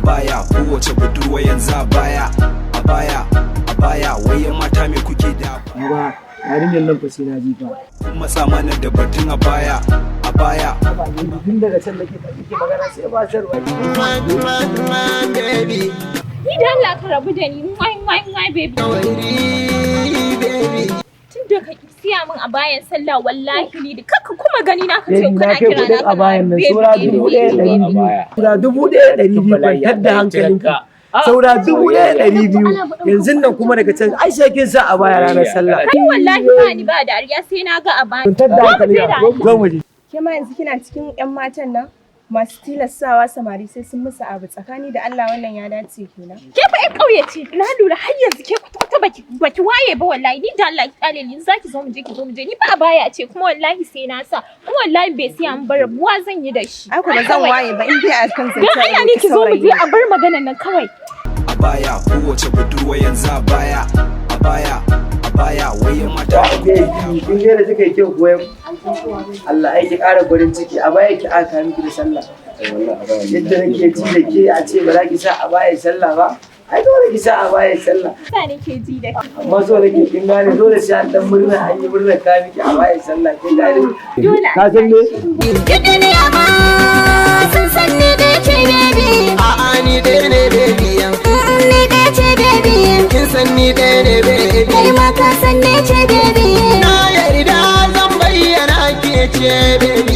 baya kowace budurwa yanzu a baya waye mata me kuke da ba yarinyar nan fa sai na ji fa kuma sa mana da batun a baya tun daga can da ke magana sai ba sharwa baby ni da Allah ka rabu da ni wai baby tun da ka siya min a bayan sallah wallahi ni da kaka kuma gani na ka ce kana kira na a bayan nan saura 1,200 kwantar da hankalinka saura 1,200 yanzu nan kuma daga can ai sai kin sa a baya ranar sallah ai wallahi ba ni ba dariya sai na ga a bayan kwantar da hankalinka zo mu je ke ma yanzu kina cikin yan matan nan masu tilastawa samari sai sun musu abu tsakani da Allah wannan ya dace kenan. Ke fa ƴan ƙauye ce na lura har yanzu ke kwata baki waye ba wallahi ni da Allah ki tsale ni zaki zo mu je ni fa a baya ce kuma wallahi sai na sa kuma wallahi bai siya mun bar buwa zan yi da shi. Ai ko ba zan waye ba in dai a kan zance. Dan Allah ne ki zo mu je a bar maganar nan kawai. A baya kowace budurwa yanzu a baya waye mata kin ga da kike kyau koyan Allah ai ki ƙara gwarin ciki a baya ki aka miki da sallah yadda nake ji da ke a ce ba za ki sa a baya sallah ba ai dole ki sa a baya sallah sa nake ji da ke amma so nake kin gane dole sai an dan murna an yi murna ka miki a baya sallah kin gane dole ka san me duniya ma sun san ni da ce baby a'a ni dai ne baby ni da ce baby kin san ni dai ne baby kai ma ka san ne ce baby na yarda zan bayyana ke ce baby